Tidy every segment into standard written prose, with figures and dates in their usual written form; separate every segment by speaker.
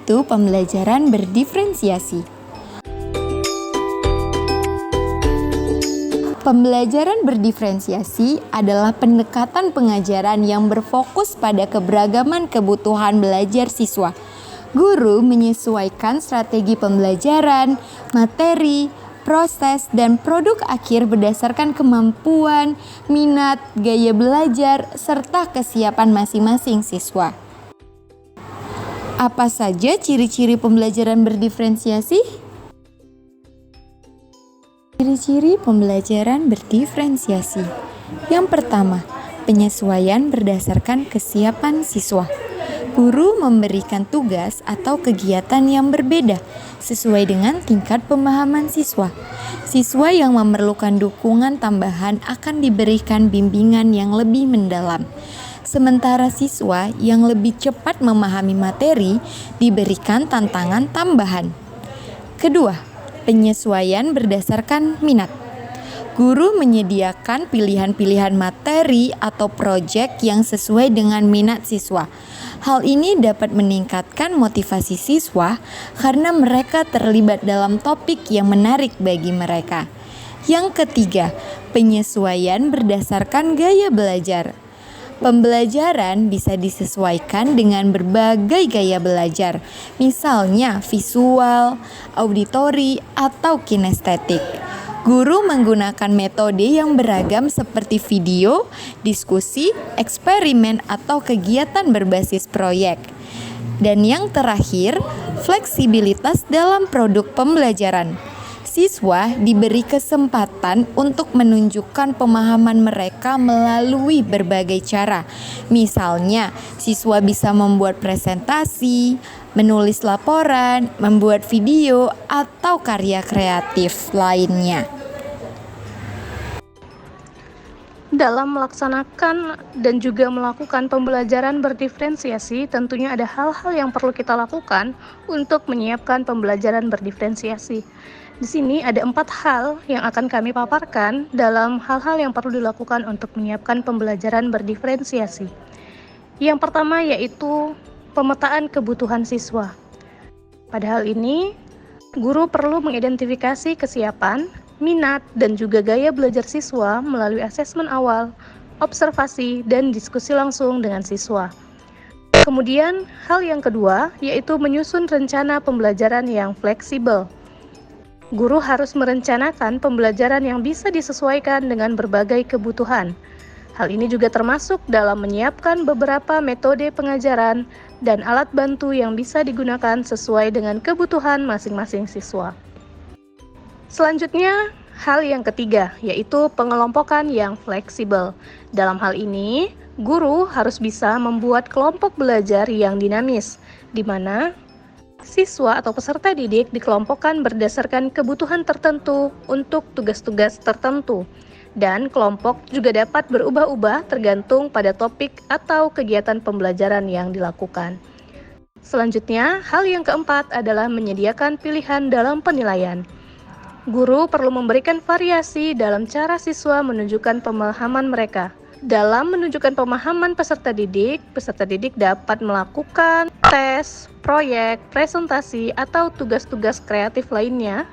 Speaker 1: yaitu pembelajaran berdiferensiasi. Pembelajaran berdiferensiasi adalah pendekatan pengajaran yang berfokus pada keberagaman kebutuhan belajar siswa. Guru menyesuaikan strategi pembelajaran, materi, proses, dan produk akhir berdasarkan kemampuan, minat, gaya belajar, serta kesiapan masing-masing siswa. Apa saja ciri-ciri pembelajaran berdiferensiasi? Ciri-ciri pembelajaran berdiferensiasi. Yang pertama, penyesuaian berdasarkan kesiapan siswa. Guru memberikan tugas atau kegiatan yang berbeda sesuai dengan tingkat pemahaman siswa. Siswa yang memerlukan dukungan tambahan akan diberikan bimbingan yang lebih mendalam. Sementara siswa yang lebih cepat memahami materi diberikan tantangan tambahan. Kedua, penyesuaian berdasarkan minat. Guru menyediakan pilihan-pilihan materi atau proyek yang sesuai dengan minat siswa. Hal ini dapat meningkatkan motivasi siswa karena mereka terlibat dalam topik yang menarik bagi mereka. Yang ketiga, penyesuaian berdasarkan gaya belajar. Pembelajaran bisa disesuaikan dengan berbagai gaya belajar, misalnya visual, auditori, atau kinestetik. Guru menggunakan metode yang beragam seperti video, diskusi, eksperimen, atau kegiatan berbasis proyek. Dan yang terakhir, fleksibilitas dalam produk pembelajaran. Siswa diberi kesempatan untuk menunjukkan pemahaman mereka melalui berbagai cara. Misalnya, siswa bisa membuat presentasi, menulis laporan, membuat video, atau karya kreatif lainnya.
Speaker 2: Dalam melaksanakan dan juga melakukan pembelajaran berdiferensiasi, tentunya ada hal-hal yang perlu kita lakukan untuk menyiapkan pembelajaran berdiferensiasi. Di sini ada 4 hal yang akan kami paparkan dalam hal-hal yang perlu dilakukan untuk menyiapkan pembelajaran berdiferensiasi. Yang pertama yaitu pemetaan kebutuhan siswa. Pada hal ini, guru perlu mengidentifikasi kesiapan, minat, dan juga gaya belajar siswa melalui asesmen awal, observasi, dan diskusi langsung dengan siswa. Kemudian, hal yang kedua yaitu menyusun rencana pembelajaran yang fleksibel. Guru harus merencanakan pembelajaran yang bisa disesuaikan dengan berbagai kebutuhan. Hal ini juga termasuk dalam menyiapkan beberapa metode pengajaran dan alat bantu yang bisa digunakan sesuai dengan kebutuhan masing-masing siswa. Selanjutnya, hal yang ketiga yaitu pengelompokan yang fleksibel. Dalam hal ini, guru harus bisa membuat kelompok belajar yang dinamis, di mana siswa atau peserta didik dikelompokkan berdasarkan kebutuhan tertentu untuk tugas-tugas tertentu. Dan kelompok juga dapat berubah-ubah tergantung pada topik atau kegiatan pembelajaran yang dilakukan. Selanjutnya, hal yang keempat adalah menyediakan pilihan dalam penilaian. Guru perlu memberikan variasi dalam cara siswa menunjukkan pemahaman mereka. Dalam menunjukkan pemahaman peserta didik dapat melakukan tes, proyek, presentasi, atau tugas-tugas kreatif lainnya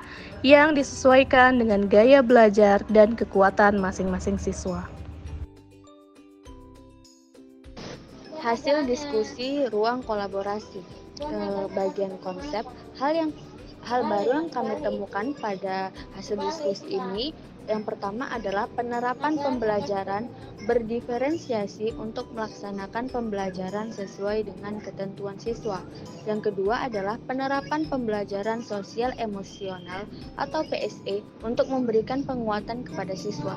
Speaker 2: yang disesuaikan dengan gaya belajar dan kekuatan masing-masing siswa.
Speaker 3: Hasil diskusi ruang kolaborasi. Bagian konsep, hal baru yang kami temukan pada hasil diskusi ini, yang pertama adalah penerapan pembelajaran berdiferensiasi untuk melaksanakan pembelajaran sesuai dengan ketentuan siswa. Yang kedua adalah penerapan pembelajaran sosial emosional atau PSE untuk memberikan penguatan kepada siswa.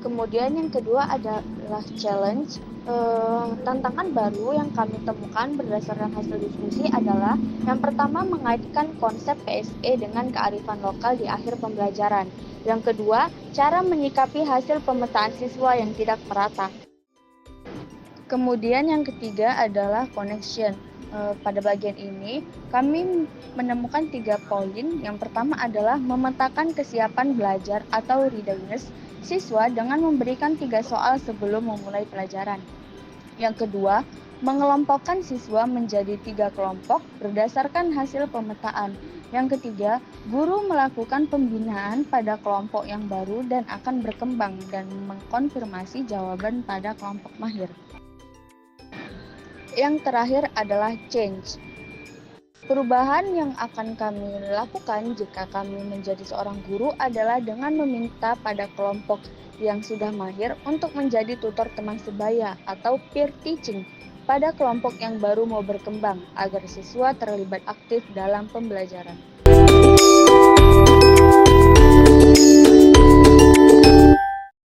Speaker 3: Kemudian yang kedua adalah challenge. Tantangan baru yang kami temukan berdasarkan hasil diskusi adalah yang pertama mengaitkan konsep PSE dengan kearifan lokal di akhir pembelajaran. Yang kedua, cara menyikapi hasil pemetaan siswa yang tidak merata. Kemudian yang ketiga adalah connection. Pada bagian ini kami menemukan 3 poin. Yang pertama adalah memetakan kesiapan belajar atau readiness siswa dengan memberikan 3 soal sebelum memulai pelajaran. Yang kedua, mengelompokkan siswa menjadi 3 kelompok berdasarkan hasil pemetaan. Yang ketiga, guru melakukan pembinaan pada kelompok yang baru dan akan berkembang dan mengkonfirmasi jawaban pada kelompok mahir. Yang terakhir adalah change. Perubahan yang akan kami lakukan jika kami menjadi seorang guru adalah dengan meminta pada kelompok yang sudah mahir untuk menjadi tutor teman sebaya atau peer teaching pada kelompok yang baru mau berkembang agar siswa terlibat aktif dalam pembelajaran.